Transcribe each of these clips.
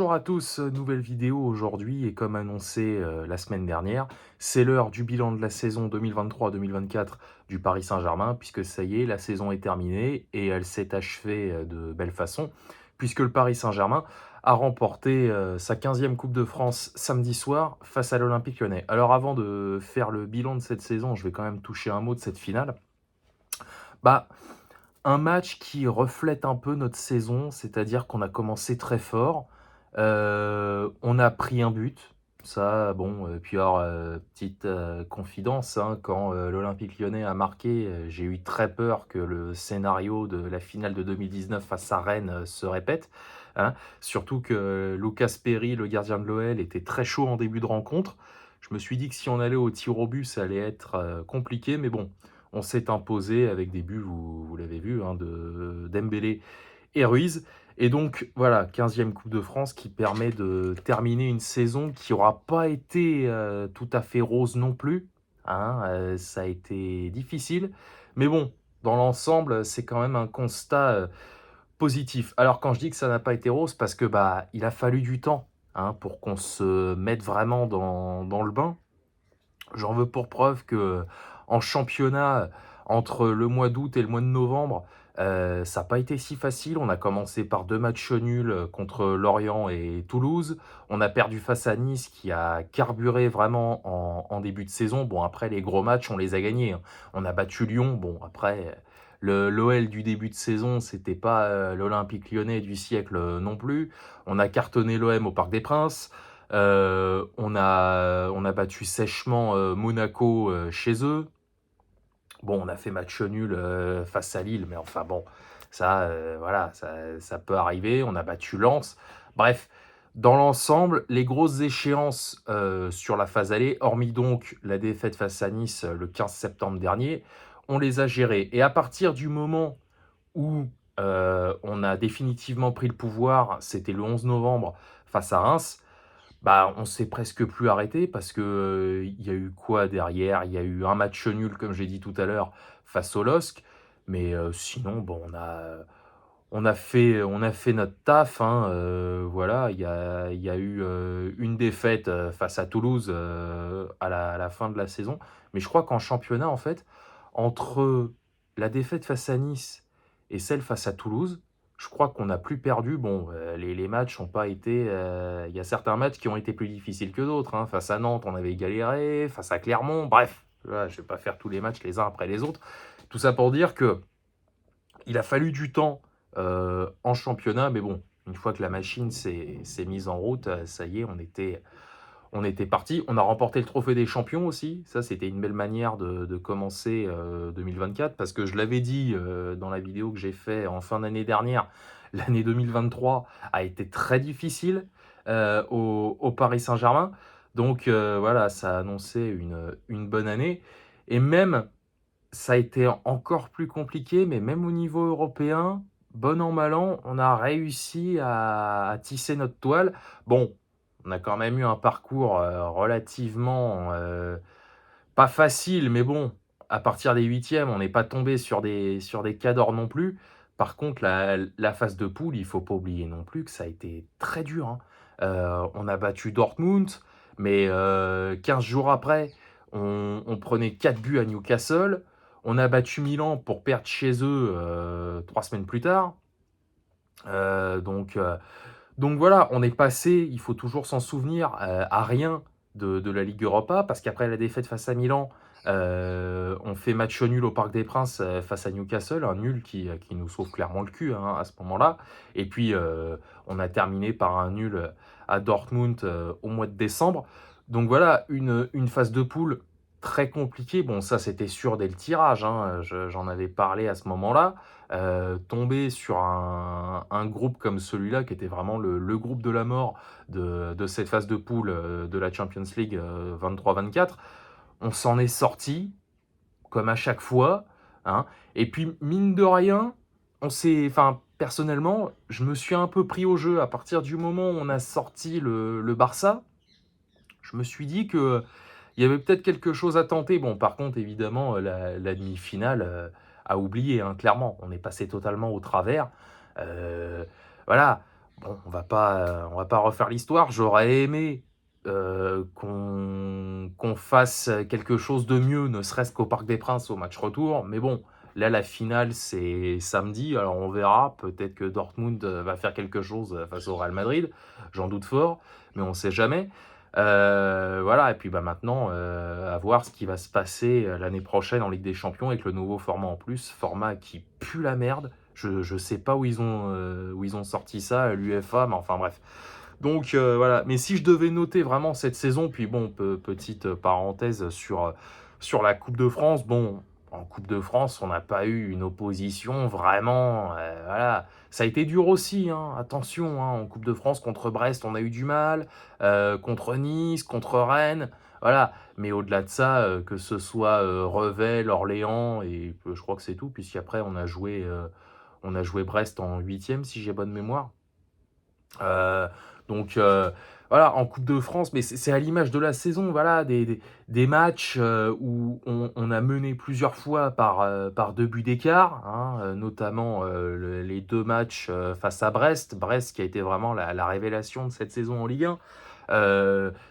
Bonjour à tous, nouvelle vidéo aujourd'hui et comme annoncé la semaine dernière, c'est l'heure du bilan de la saison 2023-2024 du Paris Saint-Germain puisque ça y est, la saison est terminée et elle s'est achevée de belle façon puisque le Paris Saint-Germain a remporté sa 15e Coupe de France samedi soir face à l'Olympique Lyonnais. Alors avant de faire le bilan de cette saison, je vais quand même toucher un mot de cette finale. Bah, un match qui reflète un peu notre saison, c'est-à-dire qu'on a commencé très fort, on a pris un but, ça bon, puis alors, petite, confidence, hein, quand, l'Olympique Lyonnais a marqué, j'ai eu très peur que le scénario de la finale de 2019 face à Rennes, se répète, hein. Surtout que Lucas Perry, le gardien de l'OL, était très chaud en début de rencontre. Je me suis dit que si on allait au tir au but, ça allait être, compliqué, mais bon, on s'est imposé avec des buts, vous l'avez vu, hein, de Dembélé et Ruiz. Et donc voilà, 15e Coupe de France qui permet de terminer une saison qui aura pas été, tout à fait rose non plus, hein, ça a été difficile. Mais bon, dans l'ensemble, c'est quand même un constat, positif. Alors quand je dis que ça n'a pas été rose, parce que, bah, il a fallu du temps, hein, pour qu'on se mette vraiment dans le bain. J'en veux pour preuve que en championnat, entre le mois d'août et le mois de novembre, ça n'a pas été si facile. On a commencé par 2 matchs nuls, contre Lorient et Toulouse. On a perdu face à Nice qui a carburé vraiment en début de saison. Bon après les gros matchs, on les a gagnés, hein. On a battu Lyon. Bon après, le l'OL du début de saison, c'était pas, l'Olympique Lyonnais du siècle, non plus. On a cartonné l'OM au Parc des Princes. On a battu sèchement, Monaco, chez eux. Bon, on a fait match nul, face à Lille, mais enfin bon, ça, voilà, ça peut arriver. On a battu Lens. Bref, dans l'ensemble, les grosses échéances, sur la phase aller, hormis donc la défaite face à Nice, le 15 septembre dernier, on les a gérées et à partir du moment où, on a définitivement pris le pouvoir, c'était le 11 novembre face à Reims. Bah, on s'est presque plus arrêté parce que, il y a eu quoi derrière? Il y a eu un match nul, comme j'ai dit tout à l'heure, face au LOSC, mais sinon, bon, on a fait notre taf, hein, voilà. Il y a eu, une défaite, face à Toulouse, à la fin de la saison, mais je crois qu'en championnat, en fait, entre la défaite face à Nice et celle face à Toulouse, je crois qu'on n'a plus perdu. Bon, les matchs ont pas été, il y a certains matchs qui ont été plus difficiles que d'autres, hein. Face à Nantes, on avait galéré, face à Clermont, bref, voilà, je vais pas faire tous les matchs les uns après les autres. Tout ça pour dire que il a fallu du temps, en championnat, mais bon, une fois que la machine s'est mise en route, ça y est, on était parti. On a remporté le trophée des champions aussi. Ça, c'était une belle manière de commencer, 2024 parce que je l'avais dit, dans la vidéo que j'ai fait en fin d'année dernière, l'année 2023 a été très difficile, au Paris Saint-Germain. Donc, voilà, ça a annoncé une bonne année et même ça a été encore plus compliqué, mais même au niveau européen, bon an, mal an, on a réussi à tisser notre toile. Bon, on a quand même eu un parcours, relativement, pas facile, mais bon, à partir des huitièmes, on n'est pas tombé sur des cadors non plus. Par contre, la phase de poule, il faut pas oublier non plus que ça a été très dur, hein. On a battu Dortmund, mais 15 jours après, on prenait 4 buts à Newcastle. On a battu Milan pour perdre chez eux, 3 semaines plus tard. Donc voilà, on est passé, il faut toujours s'en souvenir, à rien de la Ligue Europa, parce qu'après la défaite face à Milan, on fait match nul au Parc des Princes, face à Newcastle, un nul qui nous sauve clairement le cul, hein, à ce moment-là. Et puis, on a terminé par un nul, à Dortmund, au mois de décembre. Donc voilà, une phase de poule très compliquée. Bon, ça, c'était sûr dès le tirage, hein, j'en avais parlé à ce moment-là. Tomber sur un groupe comme celui-là, qui était vraiment le groupe de la mort de cette phase de poule, de la Champions League, 23-24, on s'en est sorti, comme à chaque fois, hein. Et puis, mine de rien, enfin, personnellement, je me suis un peu pris au jeu à partir du moment où on a sorti le Barça. Je me suis dit que il y avait peut-être quelque chose à tenter. Bon, par contre, évidemment, la demi-finale, à oublier, hein, clairement. On est passé totalement au travers. Heu, voilà. Bon, on va pas refaire l'histoire. J'aurais aimé, qu'on fasse quelque chose de mieux, ne serait-ce qu'au Parc des Princes au match retour. Mais bon, là, la finale, c'est samedi, alors on verra. Peut-être que Dortmund, va faire quelque chose, face au Real Madrid. J'en doute fort, mais on sait jamais. Voilà et puis, bah, maintenant, à voir ce qui va se passer, l'année prochaine en Ligue des Champions avec le nouveau format en plus. Format qui pue la merde. Je sais pas où ils ont sorti ça, l'UEFA, mais enfin bref. Donc voilà. Mais si je devais noter vraiment cette saison, puis bon, petite parenthèse sur la Coupe de France. Bon, en Coupe de France, on n'a pas eu une opposition vraiment. Voilà. Ça a été dur aussi, hein, attention. Hein, en Coupe de France, contre Brest, on a eu du mal. Contre Nice, contre Rennes. Voilà. Mais au-delà de ça, que ce soit Revel, Orléans, et je crois que c'est tout, puisqu'après, on a joué Brest en huitième, si j'ai bonne mémoire. Euh, donc voilà, en Coupe de France, mais c'est à l'image de la saison, voilà, des matchs où on a mené plusieurs fois par 2 buts d'écart, hein, notamment les 2 matchs face à Brest. Brest qui a été vraiment la révélation de cette saison en Ligue 1.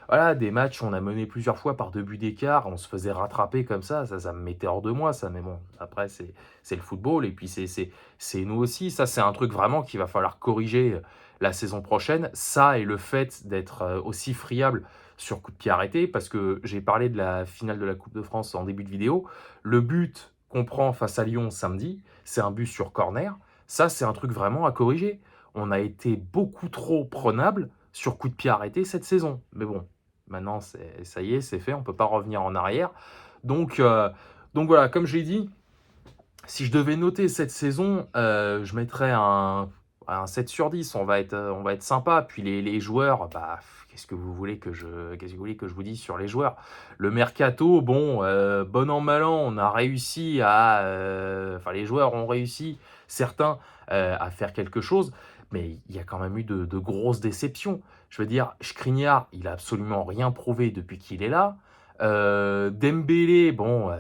Voilà, des matchs, on a mené plusieurs fois par 2 buts d'écart, on se faisait rattraper comme ça me mettait hors de moi, ça, mais bon, après, c'est le football, et puis c'est nous aussi, ça, c'est un truc vraiment qu'il va falloir corriger la saison prochaine, ça et le fait d'être aussi friable sur coup de pied arrêté, parce que j'ai parlé de la finale de la Coupe de France en début de vidéo, le but qu'on prend face à Lyon samedi, c'est un but sur corner, ça, c'est un truc vraiment à corriger. On a été beaucoup trop prenable sur coup de pied arrêté cette saison. Mais bon, maintenant, ça y est, c'est fait, on ne peut pas revenir en arrière. Donc, euh, donc voilà, comme j'ai dit, si je devais noter cette saison, je mettrais un 7 sur 10. On va être sympa. Puis les joueurs, bah, qu'est-ce que vous voulez que je vous dise sur les joueurs? Le mercato, bon, bon an, mal an, on a réussi enfin, les joueurs ont réussi, certains, à faire quelque chose. Mais il y a quand même eu de grosses déceptions. Je veux dire, Skriniar, il a absolument rien prouvé depuis qu'il est là. Dembélé, bon,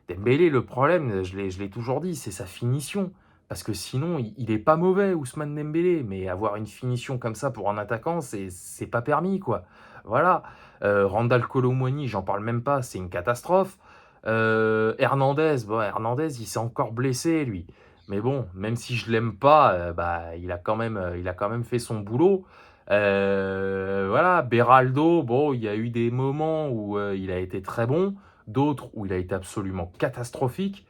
Dembélé, le problème, je l'ai toujours dit, c'est sa finition. Parce que sinon, il est pas mauvais, Ousmane Dembélé, mais avoir une finition comme ça pour un attaquant, c'est pas permis, quoi. Voilà. Randal Kolo Muani, j'en parle même pas, c'est une catastrophe. Hernandez, bon, Hernandez, il s'est encore blessé, lui. Mais bon, même si je l'aime pas, bah, il a quand même fait son boulot. Voilà, Beraldo, bon, il y a eu des moments où il a été très bon, d'autres où il a été absolument catastrophique.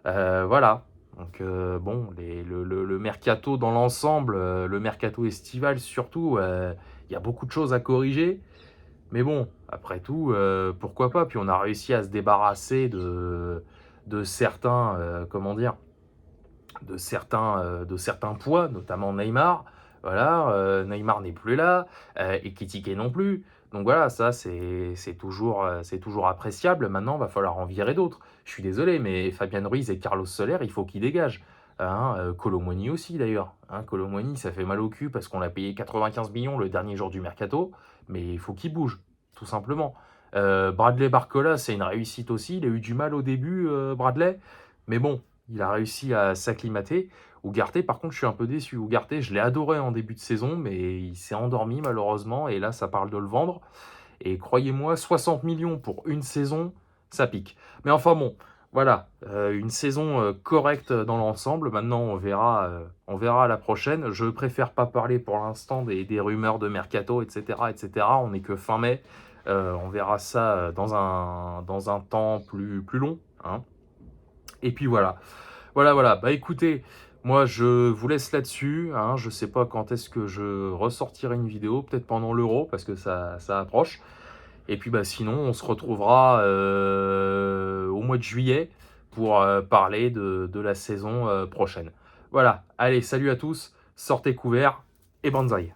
Voilà. Donc bon, le mercato dans l'ensemble, le mercato estival surtout, il y a beaucoup de choses à corriger. Mais bon, après tout, pourquoi pas? Puis on a réussi à se débarrasser de certains, comment dire, de certains poids, notamment Neymar. Voilà, Neymar n'est plus là, et Kitike non plus. Donc voilà, ça c'est toujours appréciable. Maintenant, il va falloir en virer d'autres. Je suis désolé, mais Fabian Ruiz et Carlos Soler, il faut qu'ils dégagent. Hein, Kolo Muani aussi d'ailleurs. Hein, Kolo Muani, ça fait mal au cul parce qu'on l'a payé 95 millions le dernier jour du mercato, mais il faut qu'il bouge, tout simplement. Bradley Barcola, c'est une réussite aussi. Il a eu du mal au début, Bradley, mais bon, il a réussi à s'acclimater. Ugarte, par contre, je suis un peu déçu. Ugarte, je l'ai adoré en début de saison, mais il s'est endormi malheureusement. Et là, ça parle de le vendre. Et croyez-moi, 60 millions pour une saison, ça pique. Mais enfin bon, voilà, une saison correcte dans l'ensemble. Maintenant, on verra la prochaine. Je préfère pas parler pour l'instant des rumeurs de mercato, etc., etc. On n'est que fin mai. On verra ça dans un temps plus long, hein. Et puis voilà. Voilà, voilà. Bah écoutez, moi je vous laisse là-dessus, hein. Je sais pas quand est-ce que je ressortirai une vidéo, peut-être pendant l'Euro, parce que ça approche. Et puis bah sinon, on se retrouvera au mois de juillet pour parler de la saison prochaine. Voilà. Allez, salut à tous, sortez couverts et banzai.